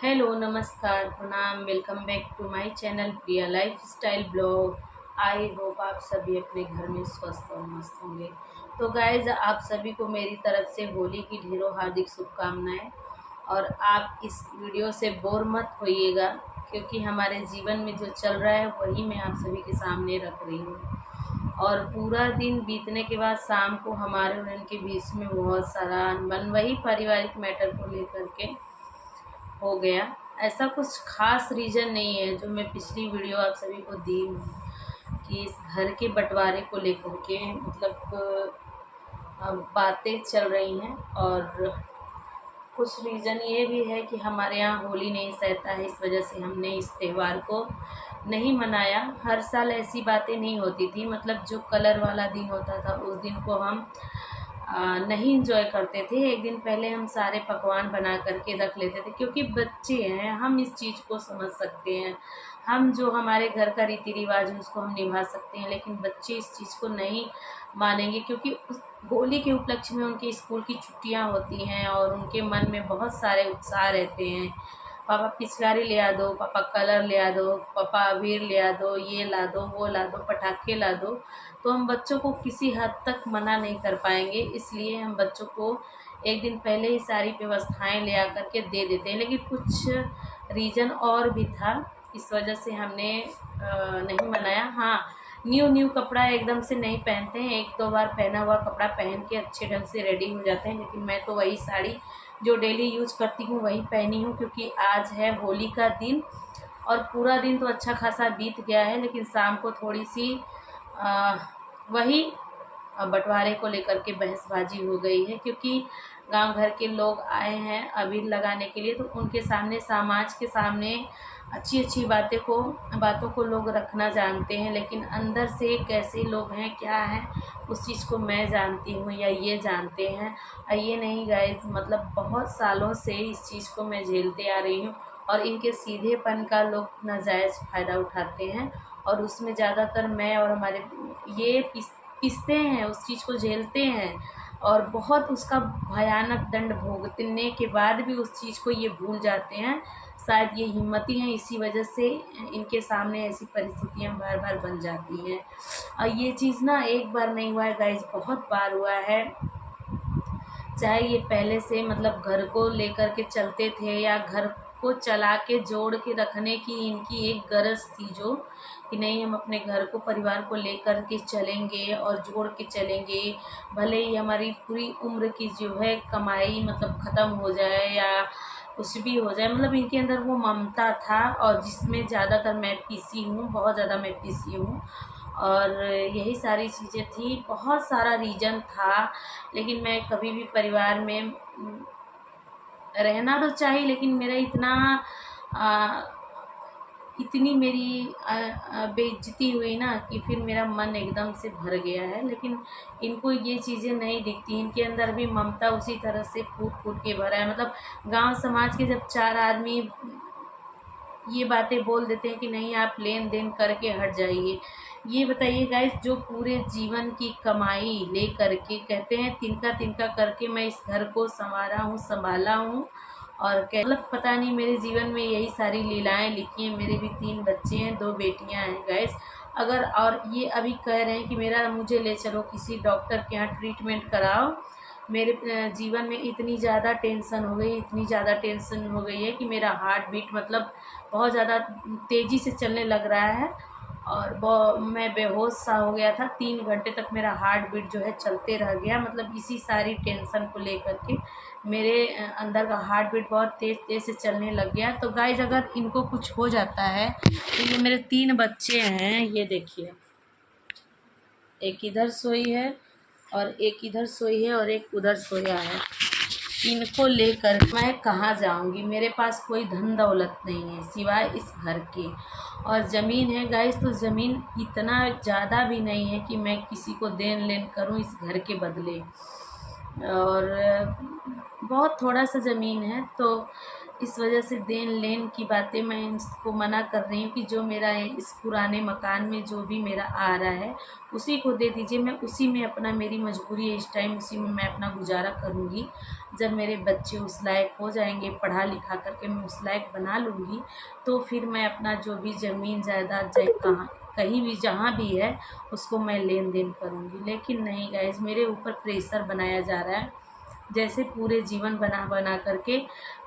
Hello नमस्कार प्रणाम welcome back to my channel Priya life style blog. I hope आप सभी अपने घर में स्वस्थ और मस्त होंगे। तो गाइज आप सभी को मेरी तरफ से होली की ढेरों हार्दिक शुभकामनाएं। और आप इस वीडियो से बोर मत होइएगा, क्योंकि हमारे जीवन में जो चल रहा है वही मैं आप सभी के सामने रख रही हूँ। और पूरा दिन बीतने के बाद शाम को हमारे और इनके बीच में बहुत सारा अनबन, वही पारिवारिक मैटर को लेकर के हो गया। ऐसा कुछ खास रीज़न नहीं है जो मैं पिछली वीडियो आप सभी को दी हूँ कि इस घर के बंटवारे को लेकर के बातें चल रही हैं। और कुछ रीज़न ये भी है कि हमारे यहाँ होली नहीं सहता है, इस वजह से हमने इस त्यौहार को नहीं मनाया। हर साल ऐसी बातें नहीं होती थी, मतलब जो कलर वाला दिन होता था उस दिन को हम नहीं इंजॉय करते थे। एक दिन पहले हम सारे पकवान बना करके रख लेते थे, क्योंकि बच्चे हैं, हम इस चीज़ को समझ सकते हैं। हम जो हमारे घर का रीति रिवाज है उसको हम निभा सकते हैं, लेकिन बच्चे इस चीज़ को नहीं मानेंगे, क्योंकि उस होली के उपलक्ष्य में उनके स्कूल की छुट्टियां होती हैं और उनके मन में बहुत सारे उत्साह रहते हैं। पापा पिचकारी ले आ दो, पापा कलर ले आ दो, पापा अबीर ले आ दो, ये ला दो, वो ला दो, पटाखे ला दो। तो हम बच्चों को किसी हद तक मना नहीं कर पाएंगे, इसलिए हम बच्चों को एक दिन पहले ही सारी व्यवस्थाएं ले आकर के दे देते हैं। लेकिन कुछ रीज़न और भी था, इस वजह से हमने नहीं मनाया। हाँ, न्यू न्यू कपड़ा एकदम से नहीं पहनते हैं, एक दो बार पहना हुआ कपड़ा पहन के अच्छे ढंग से रेडी हो जाते हैं। लेकिन मैं तो वही साड़ी जो डेली यूज करती हूँ वही पहनी हूँ, क्योंकि आज है होली का दिन। और पूरा दिन तो अच्छा खासा बीत गया है, लेकिन शाम को थोड़ी सी आ, वही बंटवारे को लेकर के बहसबाजी हो गई है, क्योंकि गांव घर के लोग आए हैं अबीर लगाने के लिए। तो उनके सामने, समाज के सामने अच्छी अच्छी बातों को लोग रखना जानते हैं, लेकिन अंदर से कैसे लोग हैं, क्या हैं, उस चीज़ को मैं जानती हूँ या ये जानते हैं। ये नहीं गाइस, मतलब बहुत सालों से इस चीज़ को मैं झेलते आ रही हूँ। और इनके सीधेपन का लोग नाजायज़ फ़ायदा उठाते हैं, और उसमें ज़्यादातर मैं और हमारे ये पिसते हैं, उस चीज़ को झेलते हैं। और बहुत उसका भयानक दंड भोगतने के बाद भी उस चीज़ को ये भूल जाते हैं। शायद ये हिम्मती हैं, इसी वजह से इनके सामने ऐसी परिस्थितियां बार बार बन जाती हैं। और ये चीज़ ना एक बार नहीं हुआ है गाइज, बहुत बार हुआ है। चाहे ये पहले से मतलब घर को लेकर के चलते थे, या घर को चला के जोड़ के रखने की इनकी एक गरज थी, जो कि नहीं हम अपने घर को, परिवार को लेकर के चलेंगे और जोड़ के चलेंगे। भले ही हमारी पूरी उम्र की जो है कमाई मतलब ख़त्म हो जाए या कुछ भी हो जाए, मतलब इनके अंदर वो ममता था। और जिसमें ज़्यादातर मैं पीसी हूँ, बहुत ज़्यादा मैं पीसी हूँ। और यही सारी चीज़ें थी, बहुत सारा रीज़न था। लेकिन मैं कभी भी परिवार में रहना तो चाहिए, लेकिन मेरा इतना आ, इतनी मेरी बेइज्जती हुई ना कि फिर मेरा मन एकदम से भर गया है। लेकिन इनको ये चीज़ें नहीं दिखती, इनके अंदर भी ममता उसी तरह से फूट फूट के भरा है। मतलब गांव समाज के जब चार आदमी ये बातें बोल देते हैं कि नहीं आप लेन देन करके हट जाइए, ये बताइए गाइस, जो पूरे जीवन की कमाई ले करके कहते हैं तिनका तिनका करके मैं इस घर को संभाला हूँ। और मतलब पता नहीं, मेरे जीवन में यही सारी लीलाएं लिखी हैं। मेरे भी 3 बच्चे हैं, 2 बेटियां हैं गाइस। अगर और ये अभी कह रहे हैं कि मेरा मुझे ले चलो किसी डॉक्टर के यहाँ ट्रीटमेंट कराओ। मेरे जीवन में इतनी ज़्यादा टेंशन हो गई, इतनी ज़्यादा टेंशन हो गई है कि मेरा हार्ट बीट मतलब बहुत ज़्यादा तेज़ी से चलने लग रहा है। और मैं बेहोश सा हो गया था, 3 घंटे तक मेरा हार्ट बीट जो है चलते रह गया। मतलब इसी सारी टेंशन को लेकर के मेरे अंदर का हार्ट बीट बहुत तेज़ तेज़ से चलने लग गया। तो गाइज अगर इनको कुछ हो जाता है, तो ये मेरे 3 बच्चे हैं, ये देखिए, एक इधर सोई है और एक इधर सोई है और एक उधर सोया है। इनको लेकर मैं कहाँ जाऊँगी, मेरे पास कोई धन दौलत नहीं है सिवाय इस घर के। और ज़मीन है गाइस, तो ज़मीन इतना ज़्यादा भी नहीं है कि मैं किसी को देन लेन करूँ इस घर के बदले। और बहुत थोड़ा सा ज़मीन है, तो इस वजह से देन लेन की बातें मैं इसको मना कर रही हूँ कि जो मेरा इस पुराने मकान में जो भी मेरा आ रहा है उसी को दे दीजिए। मैं उसी में अपना, मेरी मजबूरी है इस टाइम, उसी में मैं अपना गुजारा करूँगी। जब मेरे बच्चे उस लायक हो जाएंगे, पढ़ा लिखा करके मैं उस लायक बना लूँगी, तो फिर मैं अपना जो भी ज़मीन जायदाद चाहे कहाँ कहीं भी जहाँ भी है उसको मैं लेन देन करूँगी। लेकिन नहीं गाइस, मेरे ऊपर प्रेशर बनाया जा रहा है, जैसे पूरे जीवन बना बना करके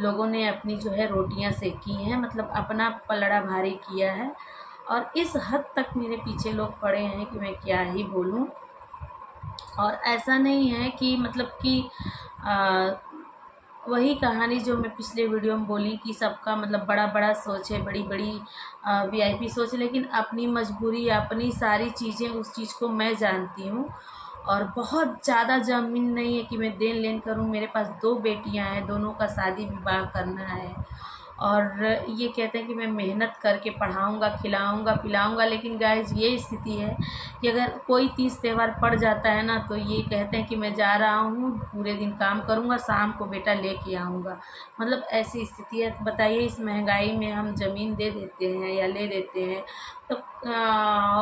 लोगों ने अपनी जो है रोटियां सेकी हैं, मतलब अपना पलड़ा भारी किया है। और इस हद तक मेरे पीछे लोग पड़े हैं कि मैं क्या ही बोलूं। और ऐसा नहीं है कि मतलब कि आ, वही कहानी जो मैं पिछले वीडियो में बोली कि सबका मतलब बड़ा बड़ा सोच है, बड़ी बड़ी वीआईपी सोच है, लेकिन अपनी मजबूरी, अपनी सारी चीज़ें, उस चीज़ को मैं जानती हूँ। और बहुत ज़्यादा ज़मीन नहीं है कि मैं देन लेन करूँ। मेरे पास 2 बेटियां हैं, दोनों का शादी विवाह करना है। और ये कहते हैं कि मैं मेहनत करके पढ़ाऊँगा, खिलाऊँगा, पिलाऊँगा, लेकिन गाइस ये स्थिति है कि अगर कोई तीज त्यौहार पड़ जाता है ना, तो ये कहते हैं कि मैं जा रहा हूँ, पूरे दिन काम करूँगा, शाम को बेटा लेके आऊँगा। मतलब ऐसी स्थिति है। तो बताइए, इस महंगाई में हम ज़मीन दे देते हैं या ले देते हैं, तो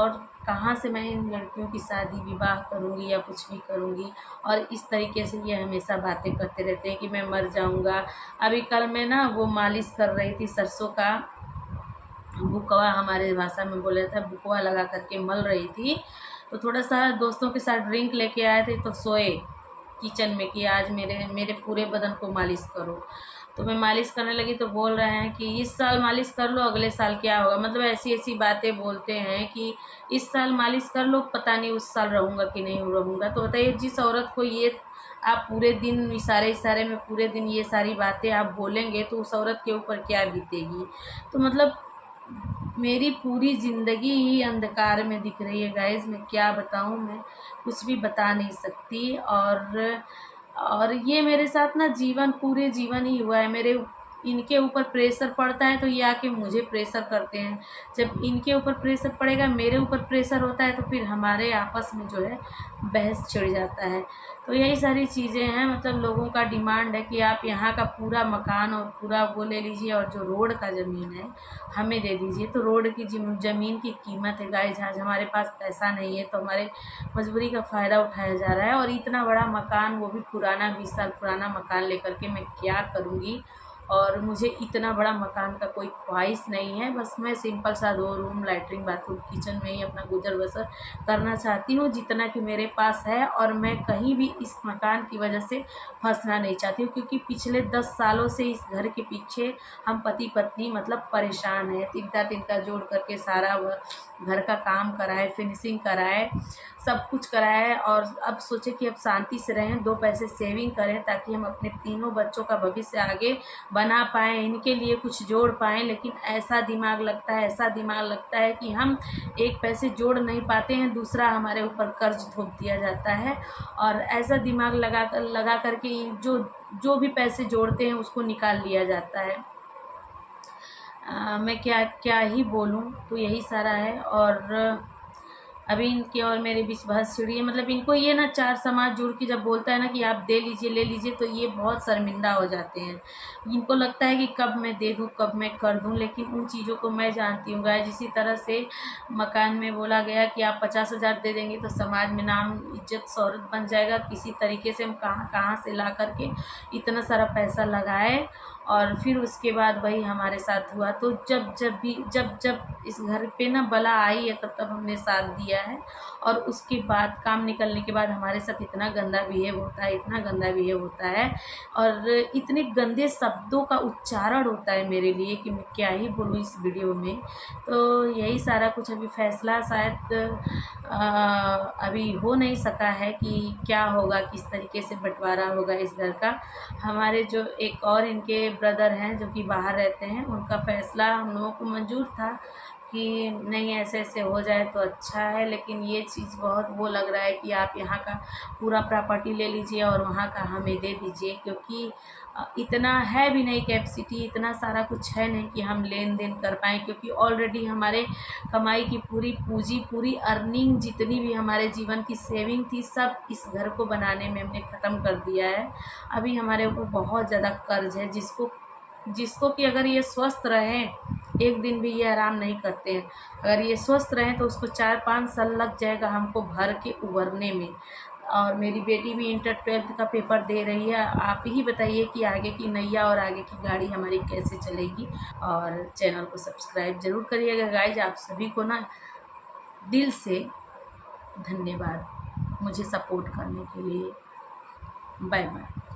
और कहाँ से मैं इन लड़कियों की शादी विवाह करूँगी या कुछ भी करूँगी। और इस तरीके से ये हमेशा बातें करते रहते हैं कि मैं मर जाऊँगा। अभी कल मैं ना वो मालिश कर रही थी, सरसों का बुकवा हमारे भाषा में बोले थे, बुकवा लगा करके मल रही थी। तो थोड़ा सा दोस्तों के साथ ड्रिंक लेके आए थे, तो सोए किचन में कि आज मेरे मेरे पूरे बदन को मालिश करो। तो मैं मालिश करने लगी तो बोल रहे हैं कि इस साल मालिश कर लो, अगले साल क्या होगा। मतलब ऐसी ऐसी बातें बोलते हैं कि इस साल मालिश कर लो, पता नहीं उस साल रहूँगा कि नहीं रहूँगा। तो बताइए, जिस औरत को ये आप पूरे दिन इशारे इशारे में पूरे दिन ये सारी बातें आप बोलेंगे, तो उस औरत के ऊपर क्या बीतेगी। तो मतलब मेरी पूरी ज़िंदगी ही अंधकार में दिख रही है गाइस। मैं क्या बताऊँ, मैं कुछ भी बता नहीं सकती। और ये मेरे साथ ना जीवन, पूरे जीवन ही हुआ है। मेरे इनके ऊपर प्रेशर पड़ता है तो ये आके मुझे प्रेशर करते हैं। जब इनके ऊपर प्रेशर पड़ेगा, मेरे ऊपर प्रेशर होता है, तो फिर हमारे आपस में जो है बहस छिड़ जाता है। तो यही सारी चीज़ें हैं। मतलब लोगों का डिमांड है कि आप यहाँ का पूरा मकान और पूरा वो ले लीजिए, और जो रोड का ज़मीन है हमें दे दीजिए। तो रोड की ज़मीन की कीमत है गाइस, आज हमारे पास पैसा नहीं है, तो हमारे मजबूरी का फ़ायदा उठाया जा रहा है। और इतना बड़ा मकान, वो भी पुराना, 20 साल पुराना मकान लेकर के मैं क्या करूँगी। और मुझे इतना बड़ा मकान का कोई ख्वाहिश नहीं है। बस मैं सिंपल सा 2 रूम, लैट्रिन, बाथरूम, किचन में ही अपना गुजर बसर करना चाहती हूँ, जितना कि मेरे पास है। और मैं कहीं भी इस मकान की वजह से फंसना नहीं चाहती हूँ, क्योंकि पिछले 10 सालों से इस घर के पीछे हम पति पत्नी मतलब परेशान हैं। तिनका तिनका जोड़ करके सारा घर का काम कराए, फिनिशिंग कराए, सब कुछ कराए। और अब सोचे कि अब शांति से रहें, 2 पैसे सेविंग करें, ताकि हम अपने तीनों बच्चों का भविष्य आगे बना पाएँ, इनके लिए कुछ जोड़ पाएँ। लेकिन ऐसा दिमाग लगता है, ऐसा दिमाग लगता है कि हम 1 पैसे जोड़ नहीं पाते हैं, दूसरा हमारे ऊपर कर्ज थोप दिया जाता है। और ऐसा दिमाग लगा करके जो भी पैसे जोड़ते हैं उसको निकाल लिया जाता है। मैं क्या क्या ही बोलूँ। तो यही सारा है। और अभी इनके और मेरे बीच बहस छिड़ी है। मतलब इनको ये ना 4 समाज जुड़ के जब बोलता है ना कि आप दे लीजिए, ले लीजिए, तो ये बहुत शर्मिंदा हो जाते हैं। इनको लगता है कि कब मैं दे दूँ, कब मैं कर दूँ, लेकिन उन चीज़ों को मैं जानती हूँ गाइस। इसी तरह से मकान में बोला गया कि आप 50,000 दे देंगे तो समाज में नाम, इज्जत, शोहरत बन जाएगा। किसी तरीके से हम कहाँ कहाँ से ला करके इतना सारा पैसा लगाए, और फिर उसके बाद वही हमारे साथ हुआ। तो जब इस घर पे ना बला आई है, तब हमने साथ दिया है। और उसके बाद काम निकलने के बाद हमारे साथ इतना गंदा बिहेव होता है, इतना गंदा बिहेव होता है, और इतने गंदे शब्दों का उच्चारण होता है मेरे लिए कि मैं क्या ही बोलूँ इस वीडियो में। तो यही सारा कुछ। अभी फैसला शायद अभी हो नहीं सका है कि क्या होगा, किस तरीके से बंटवारा होगा इस घर का। हमारे जो एक और इनके ब्रदर हैं जो कि बाहर रहते हैं, उनका फ़ैसला हम लोगों को मंजूर था कि नहीं, ऐसे ऐसे हो जाए तो अच्छा है। लेकिन ये चीज़ बहुत वो लग रहा है कि आप यहाँ का पूरा प्रॉपर्टी ले लीजिए और वहाँ का हमें दे दीजिए, क्योंकि इतना है भी नहीं कैपेसिटी, इतना सारा कुछ है नहीं कि हम लेन देन कर पाएँ। क्योंकि ऑलरेडी हमारे कमाई की पूरी पूंजी, पूरी अर्निंग, जितनी भी हमारे जीवन की सेविंग थी, सब इस घर को बनाने में हमने ख़त्म कर दिया है। अभी हमारे ऊपर बहुत ज़्यादा कर्ज है, जिसको जिसको कि अगर ये स्वस्थ रहें, एक दिन भी ये आराम नहीं करते हैं। अगर ये स्वस्थ रहें तो उसको 4-5 साल लग जाएगा हमको भर के उभरने में। और मेरी बेटी भी इंटर 12th का पेपर दे रही है। आप ही बताइए कि आगे की नैया और आगे की गाड़ी हमारी कैसे चलेगी। और चैनल को सब्सक्राइब ज़रूर करिएगा गाइज। आप सभी को ना दिल से धन्यवाद मुझे सपोर्ट करने के लिए। Bye bye.